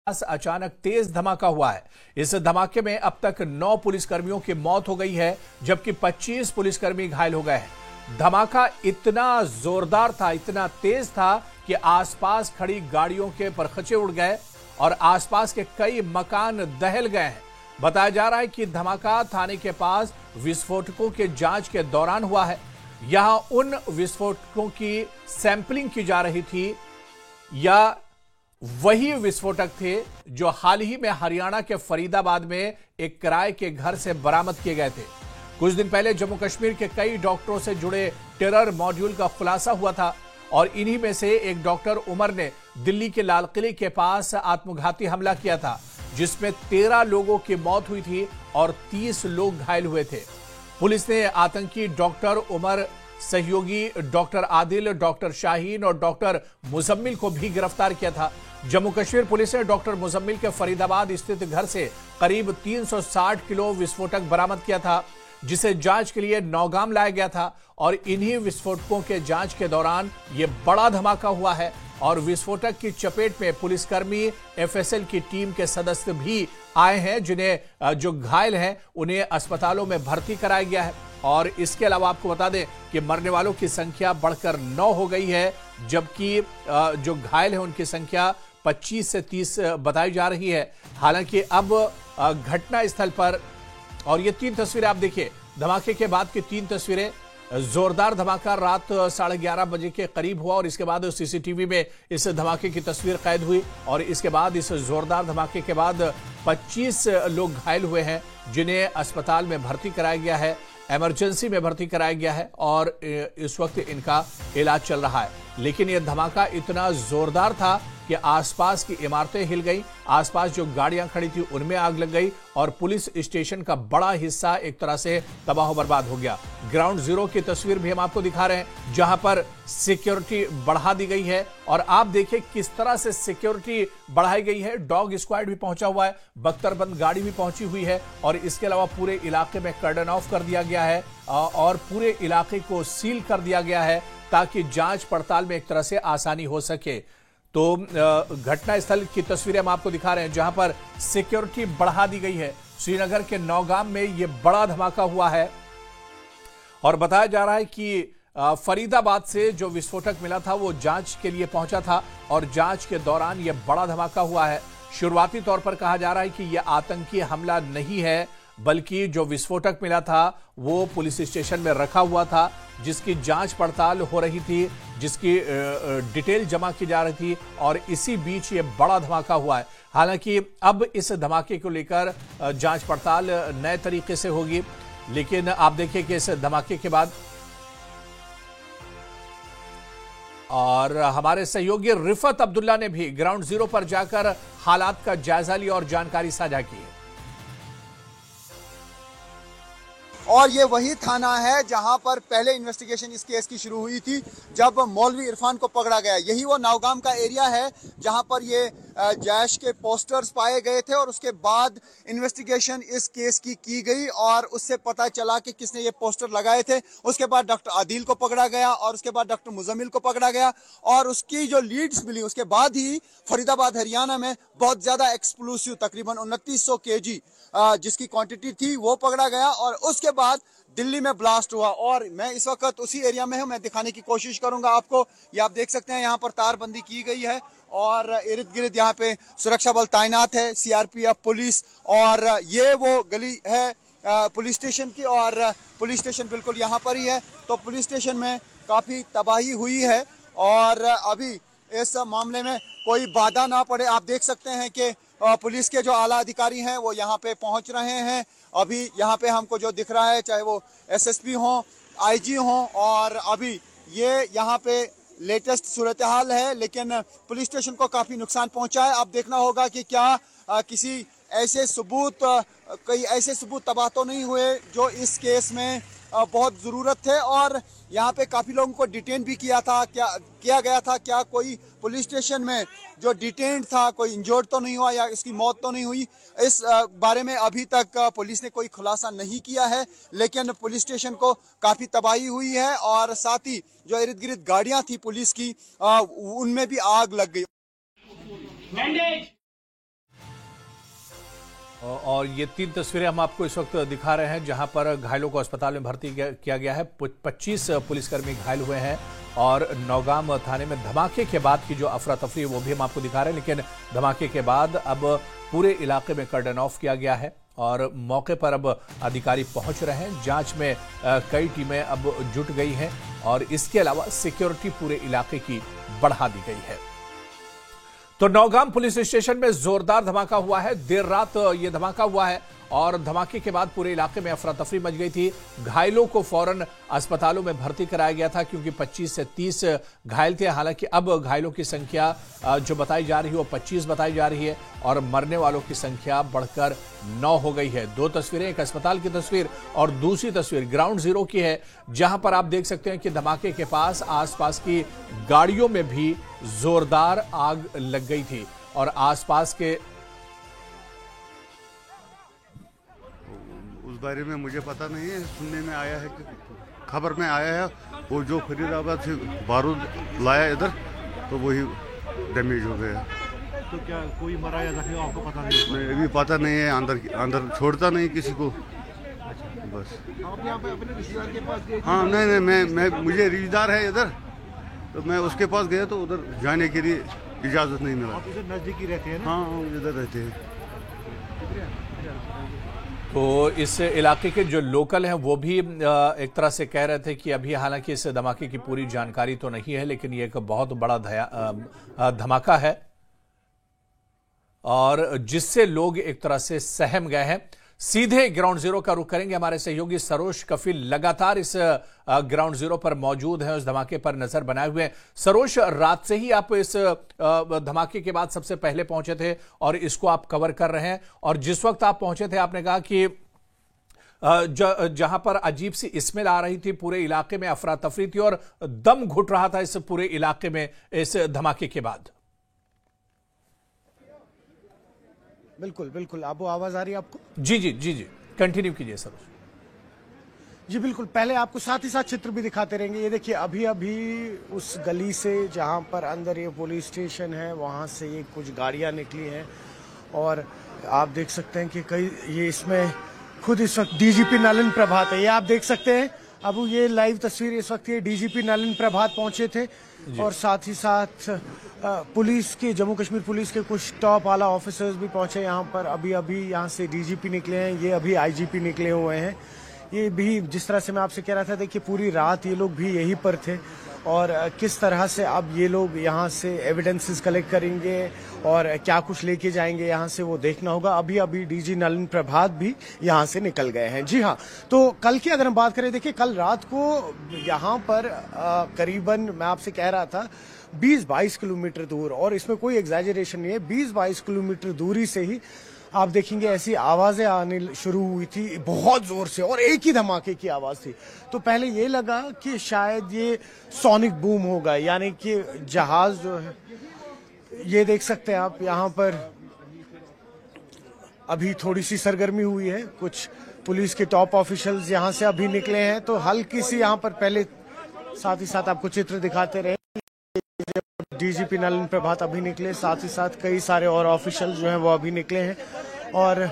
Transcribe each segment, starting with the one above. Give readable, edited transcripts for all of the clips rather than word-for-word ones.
अचानक तेज धमाका हुआ है। इस धमाके में अब तक 9 पुलिसकर्मियों की मौत हो गई है, जबकि 25 पुलिसकर्मी घायल हो गए हैं। धमाका इतना जोरदार था, इतना तेज था कि आसपास खड़ी गाड़ियों के परखचे उड़ गए और आसपास के कई मकान दहल गए हैं। बताया जा रहा है कि धमाका थाने के पास विस्फोटकों के जांच के दौरान हुआ है। यहां उन विस्फोटकों की सैंपलिंग की जा रही थी या वही विस्फोटक थे जो हाल ही में हरियाणा के फरीदाबाद में एक किराए के घर से बरामद किए गए थे। कुछ दिन पहले जम्मू कश्मीर के कई डॉक्टरों से जुड़े टेरर मॉड्यूल का खुलासा हुआ था और इन्हीं में से एक डॉक्टर उमर ने दिल्ली के लाल किले के पास आत्मघाती हमला किया था, जिसमें 13 लोगों की मौत हुई थी और 30 लोग घायल हुए थे। पुलिस ने आतंकी डॉक्टर उमर, सहयोगी डॉक्टर आदिल, डॉक्टर शाहीन और डॉक्टर मुजम्मिल को भी गिरफ्तार किया था। जम्मू कश्मीर पुलिस ने डॉक्टर मुजम्मिल के फरीदाबाद स्थित घर से करीब 360 किलो विस्फोटक बरामद किया था, जिसे जांच के लिए नौगाम लाया गया था और इन्हीं विस्फोटकों के जांच के दौरान यह बड़ा धमाका हुआ है और विस्फोटक की चपेट में पुलिसकर्मी, एफएसएल की टीम के सदस्य भी आए हैं, जिन्हें जो घायल हैं उन्हें अस्पतालों में भर्ती कराया गया है। और इसके अलावा आपको बता दें कि मरने वालों की संख्या बढ़कर 9 हो गई है, जबकि जो घायल हैं उनकी संख्या 25 से 30 बताई जा रही है। हालांकि अब घटना स्थल पर, और ये 3 तस्वीरें आप देखिए, धमाके के बाद की 3 तस्वीरें। जोरदार धमाका रात 11:30 बजे के करीब हुआ और इसके बाद सीसीटीवी में इस धमाके की तस्वीर कैद हुई और इसके बाद इस जोरदार धमाके के बाद 25 लोग घायल हुए हैं, जिन्हें अस्पताल में भर्ती कराया गया है, इमरजेंसी में भर्ती कराया गया है और इस वक्त इनका इलाज चल रहा है। लेकिन यह धमाका इतना जोरदार था कि आसपास की इमारतें हिल गई, आसपास जो गाड़ियां खड़ी थी उनमें आग लग गई और पुलिस स्टेशन का बड़ा हिस्सा एक तरह से तबाह बर्बाद हो गया। ग्राउंड जीरो की तस्वीर भी हम आपको दिखा रहे हैं, जहां पर सिक्योरिटी बढ़ा दी गई है और आप देखिए किस तरह से सिक्योरिटी बढ़ाई गई है। डॉग स्क्वाड भी पहुंचा हुआ है, बख्तरबंद गाड़ी भी पहुंची हुई है और इसके अलावा पूरे इलाके में कर्डन ऑफ कर दिया गया है और पूरे इलाके को सील कर दिया गया है ताकि जांच पड़ताल में एक तरह से आसानी हो सके। तो घटना स्थल की तस्वीरें हम आपको दिखा रहे हैं, जहां पर सिक्योरिटी बढ़ा दी गई है। श्रीनगर के नौगाम में यह बड़ा धमाका हुआ है और बताया जा रहा है कि फरीदाबाद से जो विस्फोटक मिला था वो जांच के लिए पहुंचा था और जांच के दौरान यह बड़ा धमाका हुआ है। शुरुआती तौर पर कहा जा रहा है कि यह आतंकी हमला नहीं है, बल्कि जो विस्फोटक मिला था वो पुलिस स्टेशन में रखा हुआ था, जिसकी जांच पड़ताल हो रही थी, जिसकी डिटेल जमा की जा रही थी और इसी बीच ये बड़ा धमाका हुआ है। हालांकि अब इस धमाके को लेकर जांच पड़ताल नए तरीके से होगी, लेकिन आप देखिए कि इस धमाके के बाद और हमारे सहयोगी रिफत अब्दुल्ला ने भी ग्राउंड जीरो पर जाकर हालात का जायजा लिया और जानकारी साझा की है। और ये वही थाना है जहां पर पहले इन्वेस्टिगेशन इस केस की शुरू हुई थी जब मौलवी इरफान को पकड़ा गया। यही वो नौगाम का एरिया है जहां पर ये जैश के पोस्टर्स पाए गए थे और उसके बाद इन्वेस्टिगेशन इस केस की गई और उससे पता चला कि किसने ये पोस्टर लगाए थे। उसके बाद डॉक्टर आदिल को पकड़ा गया और उसके बाद डॉक्टर मुजम्मिल को पकड़ा गया और उसकी जो लीड्स मिली उसके बाद ही फरीदाबाद हरियाणा में बहुत ज्यादा एक्सप्लोसिव तकरीबन 2900 kg जिसकी क्वांटिटी थी वो पकड़ा गया और उसके बाद दिल्ली में ब्लास्ट हुआ। और मैं इस वक्त उसी एरिया में हूं, मैं दिखाने की कोशिश करूंगा आपको। ये आप देख सकते हैं यहाँ पर तारबंदी की गई है और इर्द गिर्द यहाँ पे सुरक्षा बल तैनात है, सीआरपीएफ, पुलिस। और ये वो गली है पुलिस स्टेशन की और पुलिस स्टेशन बिल्कुल यहाँ पर ही है। तो पुलिस स्टेशन में काफी तबाही हुई है और अभी इस मामले में कोई बाधा ना पड़े। आप देख सकते हैं कि पुलिस के जो आला अधिकारी हैं वो यहाँ पे पहुँच रहे हैं। अभी यहाँ पे हमको जो दिख रहा है, चाहे वो एसएसपी हो, आईजी हो, और अभी ये यहाँ पे लेटेस्ट सूरत हाल है, लेकिन पुलिस स्टेशन को काफ़ी नुकसान पहुँचा है। अब देखना होगा कि क्या किसी ऐसे सबूत, कई ऐसे सबूत तबाह तो नहीं हुए जो इस केस में बहुत ज़रूरत थे। और यहाँ पे काफ़ी लोगों को डिटेन भी किया गया था। क्या कोई पुलिस स्टेशन में जो डिटेन था कोई इंजर्ड तो नहीं हुआ या इसकी मौत तो नहीं हुई, इस बारे में अभी तक पुलिस ने कोई खुलासा नहीं किया है। लेकिन पुलिस स्टेशन को काफ़ी तबाही हुई है और साथ ही जो इर्द गिर्द गाड़ियाँ थी पुलिस की उनमें भी आग लग गई। और ये 3 तस्वीरें हम आपको इस वक्त दिखा रहे हैं जहां पर घायलों को अस्पताल में भर्ती किया गया है। 25 पुलिसकर्मी घायल हुए हैं और नौगाम थाने में धमाके के बाद की जो अफरा तफरी है वो भी हम आपको दिखा रहे हैं। लेकिन धमाके के बाद अब पूरे इलाके में कर्डन ऑफ किया गया है और मौके पर अब अधिकारी पहुंच रहे हैं। जांच में कई टीमें अब जुट गई हैं और इसके अलावा सिक्योरिटी पूरे इलाके की बढ़ा दी गई है। तो नौगाम पुलिस स्टेशन में जोरदार धमाका हुआ है। देर रात यह धमाका हुआ है और धमाके के बाद पूरे इलाके में अफरा तफरी मच गई थी। घायलों को फौरन अस्पतालों में भर्ती कराया गया था क्योंकि 25 से 30 घायल थे। हालांकि अब घायलों की संख्या जो बताई जा रही है वो 25 बताई जा रही है और मरने वालों की संख्या बढ़कर 9 हो गई है। 2 तस्वीरें, एक अस्पताल की तस्वीर और दूसरी तस्वीर ग्राउंड जीरो की है जहां पर आप देख सकते हैं कि धमाके के पास आसपास की गाड़ियों में भी जोरदार आग लग गई थी और आसपास के उस बारे में मुझे पता नहीं है। सुनने में आया है कि खबर में आया है वो जो फरीदाबाद से बारूद लाया इधर तो वही डैमेज हो गया। तो क्या कोई मरा या जख्मी आपको पता नहीं? अभी पता नहीं है। अंदर छोड़ता नहीं किसी को। बस आप यहाँ पे अपने रिश्तेदार के पास गए? हाँ नहीं मैं मुझे रिश्तेदार है इधर तो मैं उसके पास गया तो उधर जाने के लिए इजाज़त नहीं मिला। आप इधर नज़दीकी रहते हैं ना? हाँ इधर रहते हैं। तो इस इलाके के जो लोकल हैं वो भी एक तरह से कह रहे थे कि अभी हालांकि इस धमाके की पूरी जानकारी तो नहीं है लेकिन ये एक बहुत बड़ा धमाका है और जिससे लोग एक तरह से सहम गए हैं। सीधे ग्राउंड जीरो का रुख करेंगे। हमारे सहयोगी सरोज कफिल लगातार इस ग्राउंड जीरो पर मौजूद हैं, उस धमाके पर नजर बनाए हुए हैं। सरोज, रात से ही आप इस धमाके के बाद सबसे पहले पहुंचे थे और इसको आप कवर कर रहे हैं और जिस वक्त आप पहुंचे थे आपने कहा कि जहां पर अजीब सी स्मेल आ रही थी, पूरे इलाके में अफरा तफरी थी और दम घुट रहा था इस पूरे इलाके में इस धमाके के बाद। बिल्कुल बिल्कुल। आप वो आवाज आ रही है आपको? जी कंटिन्यू कीजिए सर। जी बिल्कुल। पहले आपको साथ ही साथ चित्र भी दिखाते रहेंगे। ये देखिए अभी उस गली से जहां पर अंदर ये पुलिस स्टेशन है वहां से ये कुछ गाड़ियां निकली हैं और आप देख सकते हैं कि कई ये इसमें खुद इस वक्त डीजीपी नलिन प्रभात है। ये आप देख सकते हैं अब ये लाइव तस्वीर इस वक्त ये डीजीपी नलिन प्रभात पहुंचे थे और साथ ही साथ पुलिस के जम्मू कश्मीर पुलिस के कुछ टॉप आला ऑफिसर्स भी पहुंचे यहाँ पर। अभी यहाँ से डीजीपी निकले हैं, ये अभी आईजीपी निकले हुए हैं। ये भी जिस तरह से मैं आपसे कह रहा था, देखिए पूरी रात ये लोग भी यहीं पर थे और किस तरह से अब ये लोग यहाँ से एविडेंसेस कलेक्ट करेंगे और क्या कुछ लेके जाएंगे यहाँ से वो देखना होगा। अभी डीजी नलिन प्रभात भी यहाँ से निकल गए हैं। जी हाँ, तो कल की अगर हम बात करें, देखिए कल रात को यहाँ पर करीबन मैं आपसे कह रहा था 20-22 किलोमीटर दूर, और इसमें कोई एग्जैजरेशन नहीं है, 20-22 किलोमीटर दूरी से ही आप देखेंगे ऐसी आवाजें आने शुरू हुई थी बहुत जोर से और एक ही धमाके की आवाज थी। तो पहले ये लगा कि शायद ये सोनिक बूम होगा, यानी कि जहाज जो है, ये देख सकते हैं आप यहाँ पर अभी थोड़ी सी सरगर्मी हुई है। कुछ पुलिस के टॉप ऑफिशियल्स यहाँ से अभी निकले हैं तो हल्की सी यहाँ पर पहले साथ ही साथ आपको चित्र दिखाते रहे। डीजीपी नलिन प्रभात अभी निकले, साथ ही साथ कई सारे और ऑफिशियल जो हैं वो अभी निकले हैं और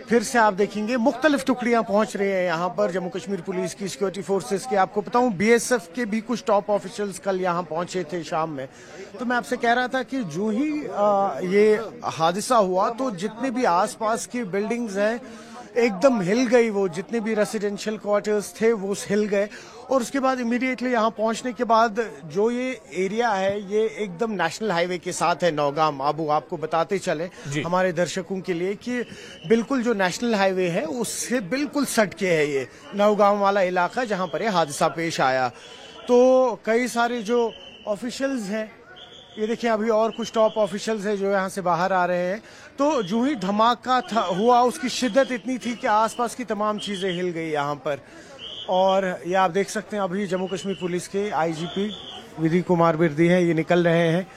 फिर से आप देखेंगे मुख्तलिफ टुकड़ियां पहुंच रही हैं यहाँ पर जम्मू कश्मीर पुलिस की, सिक्योरिटी फोर्सेस की। आपको बताऊं बीएसएफ के भी कुछ टॉप ऑफिशियल्स कल यहाँ पहुंचे थे शाम में। तो मैं आपसे कह रहा था कि जो ही ये हादसा हुआ तो जितने भी आसपास की बिल्डिंग्स हैं एकदम हिल गई, वो जितने भी रेसिडेंशियल क्वार्टर्स थे वो हिल गए। और उसके बाद इमीडिएटली यहाँ पहुंचने के बाद जो ये एरिया है ये एकदम नेशनल हाईवे के साथ है नौगाम। अब आपको बताते चले हमारे दर्शकों के लिए कि बिल्कुल जो नेशनल हाईवे है उससे बिल्कुल सट के है ये नौगाम वाला इलाका जहाँ पर ये हादसा पेश आया। तो कई सारे जो ऑफिशियल्स हैं, ये देखिए अभी और कुछ टॉप ऑफिशियल्स हैं जो यहाँ से बाहर आ रहे हैं। तो जो ही धमाका हुआ उसकी शिद्दत इतनी थी कि आसपास की तमाम चीजें हिल गई यहाँ पर। और ये आप देख सकते हैं अभी जम्मू कश्मीर पुलिस के आईजीपी विधि कुमार बिरदी हैं, ये निकल रहे हैं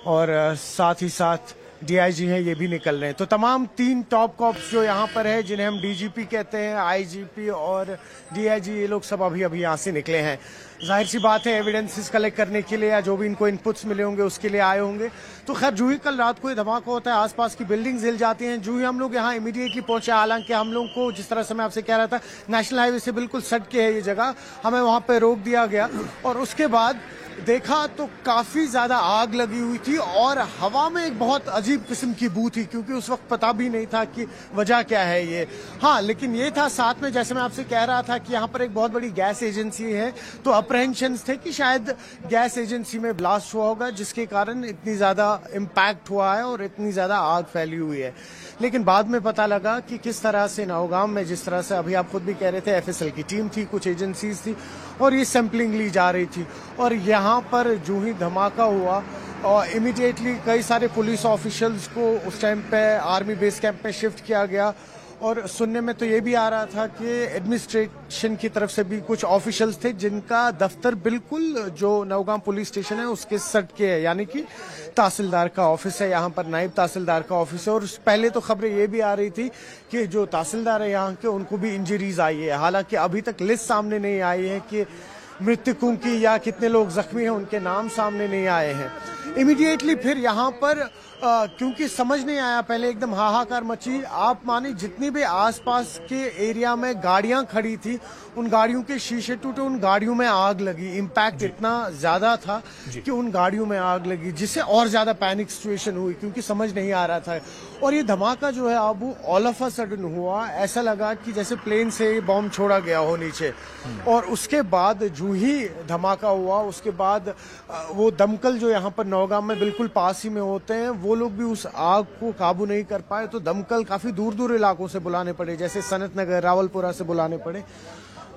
और साथ ही साथ डीआईजी हैं ये भी निकल रहे हैं। तो तमाम 3 टॉप कॉप्स जो यहाँ पर है, जिन्हें हम डीजीपी कहते हैं, आईजीपी और डीआईजी, ये लोग सब अभी अभी यहाँ से निकले हैं। जाहिर सी बात है एविडेंसेस कलेक्ट करने के लिए या जो भी इनको इनपुट्स मिले होंगे उसके लिए आए होंगे। तो खैर जूही कल रात को ये धमाका होता है, आसपास की बिल्डिंग्स हिल जाती हैं। जूही हम लोग यहाँ इमीडिएटली पहुंचे, हालांकि हम लोग को जिस तरह से मैं आपसे कह रहा था नेशनल हाईवे से बिल्कुल सट के है ये जगह, हमें वहां पर रोक दिया गया और उसके बाद देखा तो काफी ज्यादा आग लगी हुई थी और हवा में एक बहुत अजीब किस्म की बू थी, क्योंकि उस वक्त पता भी नहीं था कि वजह क्या है ये। हाँ, लेकिन ये था साथ में, जैसे मैं आपसे कह रहा था कि यहाँ पर एक बहुत बड़ी गैस एजेंसी है, तो अप्रहेंशंस थे कि शायद गैस एजेंसी में ब्लास्ट हुआ होगा जिसके कारण इतनी ज्यादा इम्पैक्ट हुआ है और इतनी ज्यादा आग फैली हुई है। लेकिन बाद में पता लगा कि किस तरह से नौगाम में, जिस तरह से अभी आप खुद भी कह रहे थे, एफएसएल की टीम थी, कुछ एजेंसीज थी और ये सैंपलिंग ली जा रही थी। और यहाँ पर जो ही धमाका हुआ और इमीडिएटली कई सारे पुलिस ऑफिशियल्स को उस टाइम पे आर्मी बेस कैंप में शिफ्ट किया गया। और सुनने में तो ये भी आ रहा था कि एडमिनिस्ट्रेशन की तरफ से भी कुछ ऑफिशियल्स थे जिनका दफ्तर बिल्कुल जो नौगाम पुलिस स्टेशन है उसके सट के है, यानी कि तहसीलदार का ऑफिस है, यहाँ पर नायब तहसीलदार का ऑफिस है। और पहले तो खबरें ये भी आ रही थी कि जो तहसीलदार है यहाँ के, उनको भी इंजरीज आई है। हालांकि अभी तक लिस्ट सामने नहीं आई है कि मृतकों की या कितने लोग जख्मी हैं, उनके नाम सामने नहीं आए हैं। इमीडिएटली फिर यहाँ पर क्योंकि समझ नहीं आया, पहले एकदम हाहाकार मची। आप माने जितनी भी आसपास के एरिया में गाड़ियां खड़ी थी, उन गाड़ियों के शीशे टूटे, उन गाड़ियों में आग लगी। इम्पैक्ट इतना ज्यादा था कि उन गाड़ियों में आग लगी, जिससे और ज्यादा पैनिक सिचुएशन हुई क्योंकि समझ नहीं आ रहा था। और ये धमाका जो है अब वो ऑल ऑफ अ सडन हुआ, ऐसा लगा कि जैसे प्लेन से बॉम्ब छोड़ा गया हो नीचे। और उसके बाद जो ही धमाका हुआ, उसके बाद वो दमकल जो यहाँ पर नौगाम में बिल्कुल पास ही में होते हैं, वो लोग भी उस आग को काबू नहीं कर पाए। तो दमकल काफी दूर दूर इलाकों से बुलाने पड़े, जैसे सनत नगर, रावलपुरा से बुलाने पड़े।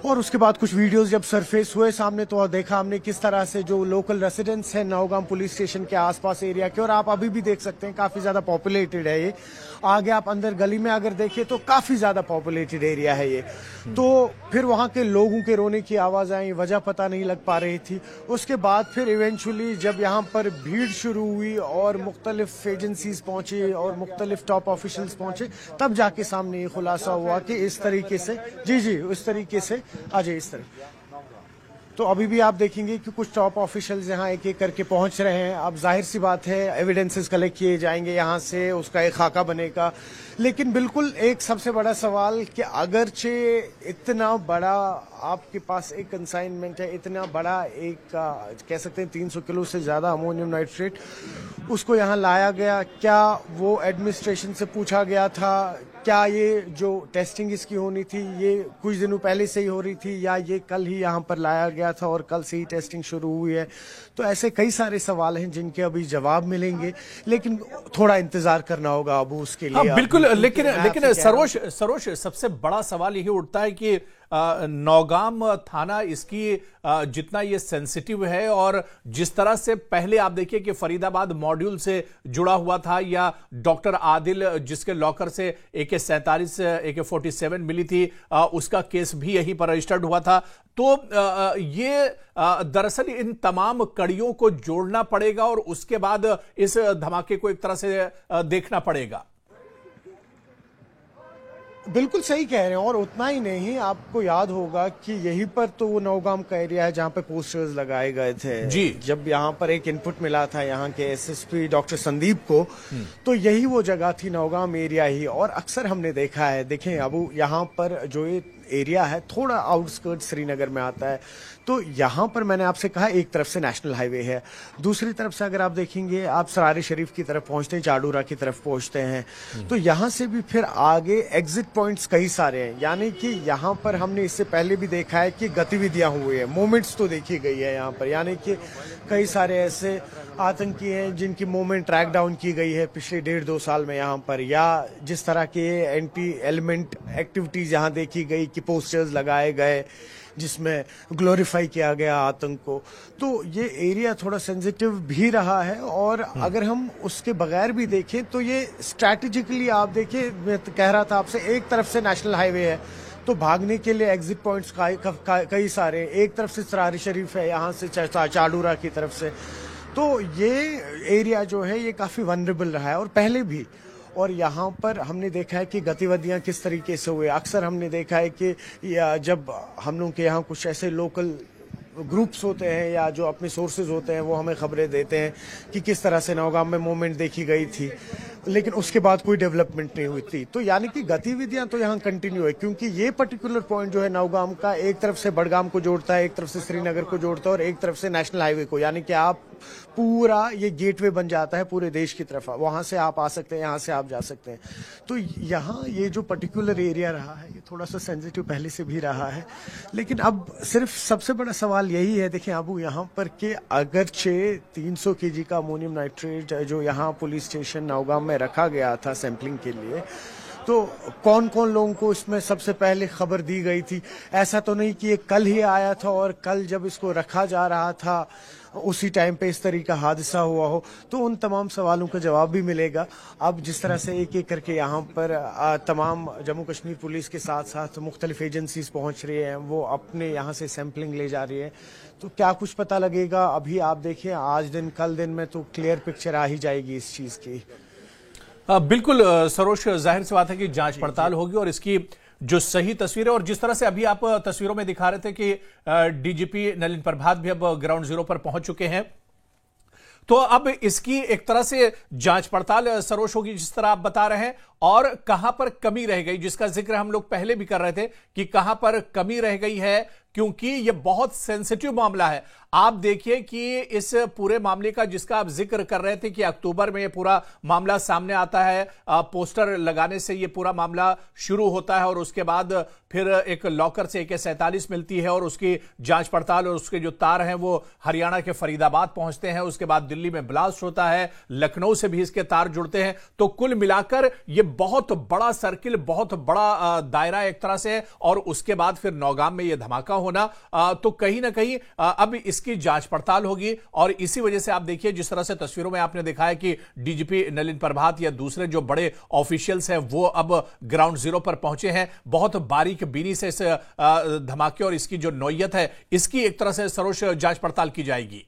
और उसके बाद कुछ वीडियोस जब सरफेस हुए सामने तो देखा हमने किस तरह से जो लोकल रेसिडेंट्स हैं नौगाम पुलिस स्टेशन के आसपास एरिया के, और आप अभी भी देख सकते हैं काफी ज्यादा पॉपुलेटेड है ये। आगे आप अंदर गली में अगर देखिए तो काफी ज्यादा पॉपुलेटेड एरिया है ये। तो फिर वहां के लोगों के रोने की आवाज आई, वजह पता नहीं लग पा रही थी। उसके बाद फिर इवेंचुअली जब यहाँ पर भीड़ शुरू हुई और मुख्तलिफ एजेंसीज पहुंची और मुख्तलिफ टॉप ऑफिशियल्स पहुंचे, तब जाके सामने ये खुलासा हुआ कि इस तरीके से, जी इस तरीके से आ जाए इस तरह। तो अभी भी आप देखेंगे कि कुछ टॉप ऑफिशियल्स यहाँ एक एक करके पहुंच रहे हैं। अब जाहिर सी बात है एविडेंसेस कलेक्ट किए जाएंगे यहाँ से, उसका एक खाका बनेगा। लेकिन बिल्कुल एक सबसे बड़ा सवाल कि अगरचे इतना बड़ा आपके पास एक कंसाइनमेंट है, इतना बड़ा एक कह सकते हैं 300 किलो से ज्यादा अमोनियम नाइट्रेट उसको यहाँ लाया गया, क्या वो एडमिनिस्ट्रेशन से पूछा गया था? क्या ये जो टेस्टिंग इसकी होनी थी ये कुछ दिनों पहले से ही हो रही थी, या ये कल ही यहाँ पर लाया गया था और कल से ही टेस्टिंग शुरू हुई है? तो ऐसे कई सारे सवाल हैं जिनके अभी जवाब मिलेंगे, लेकिन थोड़ा इंतजार करना होगा अब उसके लिए। हाँ, बिल्कुल। लेकिन सरोज सबसे बड़ा सवाल यही उठता है कि नौगाम थाना इसकी जितना ये सेंसिटिव है और जिस तरह से पहले आप देखिए कि फरीदाबाद मॉड्यूल से जुड़ा हुआ था, या डॉक्टर आदिल जिसके लॉकर से AK-47 AK-47 मिली थी, उसका केस भी यहीं पर रजिस्टर्ड हुआ था। तो ये दरअसल इन तमाम कड़ियों को जोड़ना पड़ेगा और उसके बाद इस धमाके को एक तरह से देखना पड़ेगा। बिल्कुल सही कह रहे हैं। और उतना ही नहीं, आपको याद होगा कि यहीं पर तो वो नौगाम का एरिया है जहाँ पे पोस्टर्स लगाए गए थे जी। जब यहाँ पर एक इनपुट मिला था यहाँ के SSP डॉक्टर संदीप को, तो यही वो जगह थी, नौगाम एरिया ही। और अक्सर हमने देखा है, देखें अब यहाँ पर जो ये एरिया है थोड़ा आउटस्कर्ट श्रीनगर में आता है, तो यहाँ पर मैंने आपसे कहा एक तरफ से नेशनल हाईवे है, दूसरी तरफ से अगर आप देखेंगे आप सरारी शरीफ की तरफ पहुंचते हैं, चाडूरा की तरफ पहुंचते हैं, तो यहाँ से भी फिर आगे एग्जिट पॉइंट्स कई सारे हैं। यानी कि यहाँ पर हमने इससे पहले भी देखा है कि गतिविधियां हुई है, मूवमेंट्स तो देखी गई है यहाँ पर। यानी कि कई सारे ऐसे आतंकी हैं जिनकी मूवमेंट ट्रैक डाउन की गई है पिछले 1.5-2 साल में यहाँ पर, या जिस तरह के एंटी एलिमेंट एक्टिविटीज यहाँ देखी गई कि पोस्टर्स लगाए गए जिसमें ग्लोरीफाई किया गया आतंक को। तो ये एरिया थोड़ा सेंसिटिव भी रहा है। और अगर हम उसके बगैर भी देखें तो ये स्ट्रैटेजिकली आप देखिए, मैं तो कह रहा था आपसे, एक तरफ से नेशनल हाईवे है तो भागने के लिए एग्जिट पॉइंट्स कई सारे, एक तरफ से सरारी शरीफ है यहाँ से चाडूरा की तरफ से, तो ये एरिया जो है ये काफ़ी वनरेबल रहा है और पहले भी। और यहाँ पर हमने देखा है कि गतिविधियाँ किस तरीके से हुए। अक्सर हमने देखा है कि जब हम लोग के यहाँ कुछ ऐसे लोकल ग्रुप्स होते हैं या जो अपने सोर्सेज होते हैं वो हमें खबरें देते हैं कि किस तरह से नौगाम में मूवमेंट देखी गई थी, लेकिन उसके बाद कोई डेवलपमेंट नहीं हुई थी। तो यानी कि गतिविधियां तो यहाँ कंटिन्यू है, क्योंकि ये पर्टिकुलर पॉइंट जो है नौगाम का एक तरफ से बडगाम को जोड़ता है, एक तरफ से श्रीनगर को जोड़ता है और एक तरफ से नेशनल हाईवे को, यानी कि आप पूरा ये गेटवे बन जाता है पूरे देश की तरफ। वहां से आप आ सकते हैं, यहाँ से आप जा सकते हैं। तो यहाँ ये जो पर्टिकुलर एरिया रहा है ये थोड़ा सा सेंसिटिव पहले से भी रहा है, लेकिन अब सिर्फ सबसे बड़ा सवाल यही है, देखिए अब यहाँ पर कि अगरचे 300 kg का अमोनियम नाइट्रेट जो यहाँ पुलिस स्टेशन नौगाम में रखा गया था सैंपलिंग के लिए, तो कौन कौन लोगों को इसमें सबसे पहले खबर दी गई थी? ऐसा तो नहीं कि ये कल ही आया था और कल जब इसको रखा जा रहा था उसी टाइम पे इस तरह का हादसा हुआ हो। तो उन तमाम सवालों का जवाब भी मिलेगा। अब जिस तरह से एक एक करके यहाँ पर तमाम जम्मू कश्मीर पुलिस के साथ साथ मुख्तलिफ एजेंसीज पहुँच रही हैं, वो अपने यहाँ से सैंपलिंग ले जा रही है, तो क्या कुछ पता लगेगा अभी आप देखिए आज दिन कल दिन में तो क्लियर पिक्चर आ ही जाएगी इस चीज़ की। बिल्कुल सरोज, जाहिर सी बात है कि जांच पड़ताल होगी और इसकी जो सही तस्वीर है, और जिस तरह से अभी आप तस्वीरों में दिखा रहे थे कि डीजीपी नलिन प्रभात भी अब ग्राउंड जीरो पर पहुंच चुके हैं, तो अब इसकी एक तरह से जांच पड़ताल सरोज होगी जिस तरह आप बता रहे हैं, और कहां पर कमी रह गई जिसका जिक्र हम लोग पहले भी कर रहे थे कि कहां पर कमी रह गई है, क्योंकि यह बहुत सेंसिटिव मामला है। आप देखिए कि इस पूरे मामले का जिसका आप जिक्र कर रहे थे कि अक्टूबर में यह पूरा मामला सामने आता है, पोस्टर लगाने से यह पूरा मामला शुरू होता है और उसके बाद फिर एक लॉकर से AK-47 मिलती है और उसकी जांच पड़ताल और उसके जो तार हैं वो हरियाणा के फरीदाबाद पहुंचते हैं, उसके बाद दिल्ली में ब्लास्ट होता है, लखनऊ से भी इसके तार जुड़ते हैं। तो कुल मिलाकर यह बहुत बड़ा सर्किल, बहुत बड़ा दायरा एक तरह से, और उसके बाद फिर नौगाम में यह धमाका होना, तो कहीं ना कहीं अब इसकी जांच पड़ताल होगी। और इसी वजह से आप देखिए जिस तरह से तस्वीरों में आपने दिखाया कि डीजीपी नलिन प्रभात या दूसरे जो बड़े ऑफिशियल्स हैं वो अब ग्राउंड जीरो पर पहुंचे हैं। बहुत बारीक बीनी से इस धमाके और इसकी जो नौयत है इसकी एक तरह से सरोज जांच पड़ताल की जाएगी।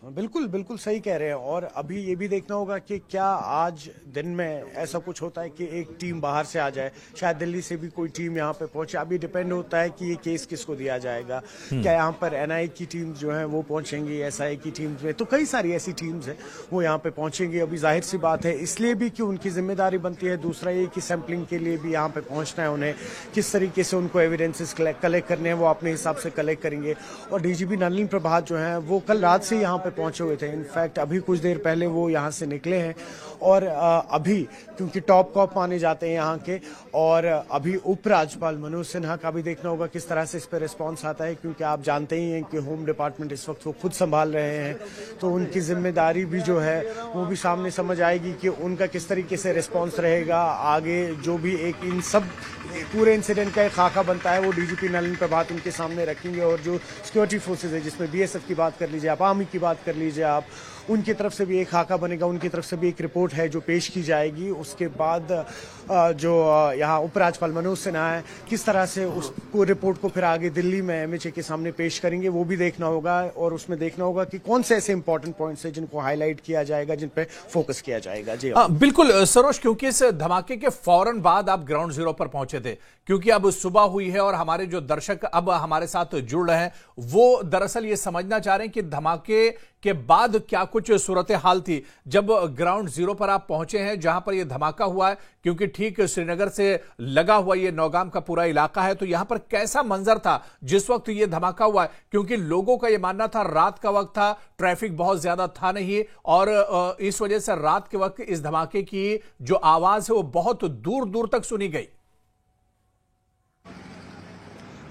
बिल्कुल बिल्कुल सही कह रहे हैं। और अभी ये भी देखना होगा कि क्या आज दिन में ऐसा कुछ होता है कि एक टीम बाहर से आ जाए, शायद दिल्ली से भी कोई टीम यहाँ पे पहुंचे। अभी डिपेंड होता है कि ये केस किसको दिया जाएगा। क्या यहाँ पर NIA की टीम जो है वो पहुंचेंगी, SI की टीम्स में, तो कई सारी ऐसी टीम्स हैं वो यहाँ पे पहुंचेंगी। अभी जाहिर सी बात है इसलिए भी कि उनकी जिम्मेदारी बनती है। दूसरा ये कि सैंपलिंग के लिए भी यहाँ पे पहुंचना है उन्हें, किस तरीके से उनको एविडेंसेस कलेक्ट करने हैं वो अपने हिसाब से कलेक्ट करेंगे। और डीजीपी नलिन प्रभात जो है वो कल रात से यहाँ पे पहुंचे हुए थे। इनफैक्ट अभी कुछ देर पहले वो यहाँ से निकले हैं और अभी क्योंकि टॉप कॉप माने जाते हैं यहाँ के, और अभी उपराज्यपाल मनोज सिन्हा का भी देखना होगा किस तरह से इस पर रिस्पांस आता है, क्योंकि आप जानते ही हैं कि होम डिपार्टमेंट इस वक्त वो खुद संभाल रहे हैं, तो उनकी जिम्मेदारी भी जो है वो भी सामने समझ आएगी कि उनका किस तरीके से रिस्पॉन्स रहेगा। आगे जो भी एक इन सब पूरे इंसिडेंट का एक खाका बनता है वो डीजीपी नलिन प्रभात उनके सामने रखेंगे। और जो सिक्योरिटी फोर्सेज है जिसमें BSF की बात कर लीजिए आप, आर्मी की बात कर लीजिए आप, उनकी तरफ से भी एक खाका बनेगा, उनकी तरफ से भी एक रिपोर्ट है जो पेश की जाएगी। उसके बाद जो यहाँ उपराज्यपाल मनोज सिन्हा है किस तरह से उसको रिपोर्ट को फिर आगे दिल्ली में MHA के सामने पेश करेंगे वो भी देखना होगा। और उसमें देखना होगा कि कौन से ऐसे इंपॉर्टेंट पॉइंट्स हैं जिनको हाईलाइट किया जाएगा, जिन पे फोकस किया जाएगा। जी बिल्कुल सरोज, क्योंकि इस धमाके के फौरन बाद आप ग्राउंड जीरो पर पहुंचे थे, क्योंकि अब सुबह हुई है और हमारे जो दर्शक अब हमारे साथ जुड़ रहे हैं वो दरअसल ये समझना चाह रहे हैं कि धमाके के बाद क्या कुछ सूरत हाल थी जब ग्राउंड जीरो पर आप पहुंचे हैं जहां पर यह धमाका हुआ है, क्योंकि ठीक श्रीनगर से लगा हुआ ये नौगाम का पूरा इलाका है। तो यहां पर कैसा मंजर था जिस वक्त ये धमाका हुआ है, क्योंकि लोगों का यह मानना था रात का वक्त था, ट्रैफिक बहुत ज्यादा था नहीं, और इस वजह से रात के वक्त इस धमाके की जो आवाज है वो बहुत दूर दूर तक सुनी गई।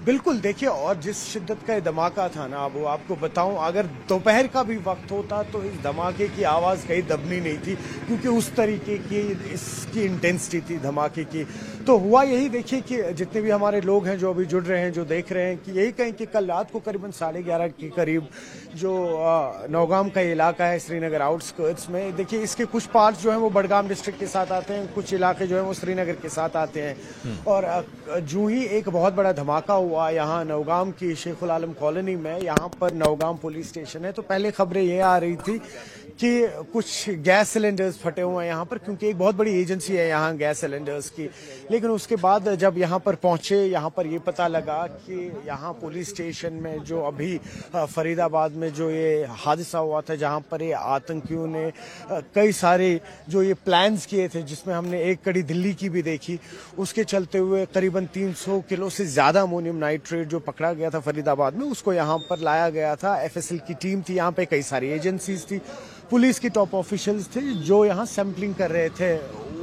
बिल्कुल देखिए, और जिस शिद्दत का ये धमाका था ना, वो आपको बताऊं, अगर दोपहर का भी वक्त होता तो इस धमाके की आवाज़ कहीं दबनी नहीं थी, क्योंकि उस तरीके की इसकी इंटेंसिटी थी धमाके की। तो हुआ यही, देखिए कि जितने भी हमारे लोग हैं जो अभी जुड़ रहे हैं, जो देख रहे हैं, कि यही कहें कि कल रात को करीबन 11:30 के करीब जो नौगाम का इलाका है श्रीनगर आउटस्कर्ट्स में, देखिए इसके कुछ पार्ट्स जो हैं वो बडगाम डिस्ट्रिक्ट के साथ आते हैं, कुछ इलाके जो हैं वो श्रीनगर के साथ आते हैं। और जो ही एक बहुत बड़ा धमाका हुआ हुआ यहाँ नौगाम की शेखुल आलम कॉलोनी में। यहाँ पर नौगाम पुलिस स्टेशन है, तो पहले खबरें ये आ रही थी कि कुछ गैस सिलेंडर्स फटे हुए हैं यहाँ पर, क्योंकि एक बहुत बड़ी एजेंसी है यहाँ गैस सिलेंडर्स की। लेकिन उसके बाद जब यहाँ पर पहुंचे, यहाँ पर ये पता लगा कि यहाँ पुलिस स्टेशन में जो अभी फरीदाबाद में जो ये हादसा हुआ था, जहाँ पर ये आतंकियों ने कई सारे जो ये प्लान्स किए थे, जिसमें हमने एक कड़ी दिल्ली की भी देखी, उसके चलते हुए करीबन 300 किलो से ज्यादा अमोनियम नाइट्रेट जो पकड़ा गया था फरीदाबाद में, उसको यहाँ पर लाया गया था। एफएसएल की टीम थी यहाँ पे, कई सारी एजेंसीज थी, पुलिस की टॉप ऑफिशियल्स थे जो यहाँ सैंपलिंग कर रहे थे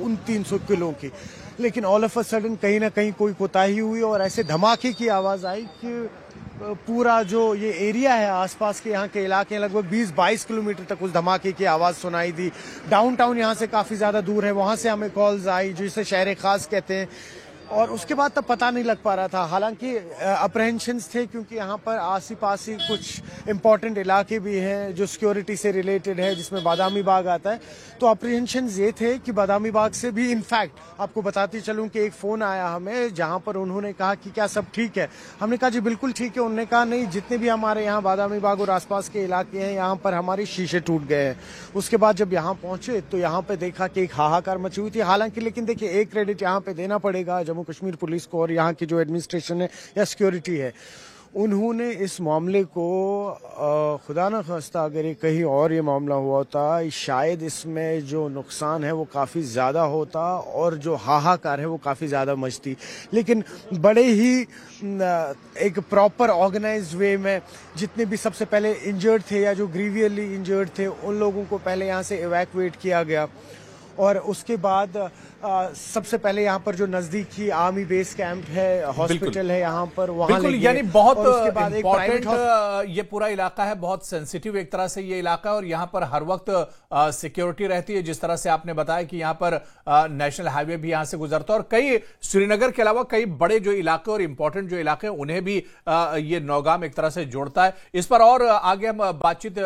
उन 300 किलो की। लेकिन ऑल ऑफ अ सडन कहीं ना कहीं कोई कोताही हुई और ऐसे धमाके की आवाज आई कि पूरा जो ये एरिया है आसपास के यहाँ के इलाके, लगभग 20-22 किलोमीटर तक उस धमाके की आवाज सुनाई दी। डाउनटाउन यहाँ से काफी ज्यादा दूर है, वहां से हमें कॉल्स आई जिसे शहर खास कहते हैं। और उसके बाद तब पता नहीं लग पा रहा था, हालांकि अप्रहेंशंस थे, क्योंकि यहाँ पर आसी पासी कुछ इंपॉर्टेंट इलाके भी हैं जो सिक्योरिटी से रिलेटेड है, जिसमें बादामी बाग आता है। तो अप्रहेंशंस ये थे कि बादामी बाग से भी, इनफैक्ट आपको बताती चलूं कि एक फोन आया हमें जहां पर उन्होंने कहा कि क्या सब ठीक है। हमने कहा जी बिल्कुल ठीक है। उन्होंने कहा नहीं, जितने भी हमारे यहाँ बादामी बाग और आसपास के इलाके हैं, यहाँ पर हमारे शीशे टूट गए हैं। उसके बाद जब यहाँ पहुंचे तो यहाँ पे देखा कि एक हाहाकार मची हुई थी। हालांकि लेकिन देखिए, एक क्रेडिट यहाँ पे देना पड़ेगा जम्मू कश्मीर पुलिस को और यहाँ की जो एडमिनिस्ट्रेशन है या सिक्योरिटी है, उन्होंने इस मामले को खुदा न खास्ता अगर ये कहीं और ये मामला हुआ होता, शायद इसमें जो नुकसान है वो काफ़ी ज़्यादा होता और जो हाहाकार है वो काफ़ी ज़्यादा मचती। लेकिन बड़े ही एक प्रॉपर ऑर्गेनाइज्ड वे में जितने भी सबसे पहले इंजर्ड थे या जो ग्रीवियरली इंजर्ड थे, उन लोगों को पहले यहाँ से इवैक्यूएट किया गया। और उसके बाद सबसे पहले यहाँ पर जो नजदीकी आर्मी बेस कैंप है, हॉस्पिटल है यहाँ पर, वहाँ बिल्कुल, यानी बहुत इम्पोर्टेंट ये पूरा इलाका है, बहुत सेंसिटिव एक तरह से ये इलाका है और यहाँ पर हर वक्त सिक्योरिटी रहती है। जिस तरह से आपने बताया कि यहाँ पर नेशनल हाईवे भी यहाँ से गुजरता है और कई श्रीनगर के अलावा कई बड़े जो इलाके और इंपॉर्टेंट जो इलाके हैं उन्हें भी ये नौगाम एक तरह से जोड़ता है। इस पर और आगे हम बातचीत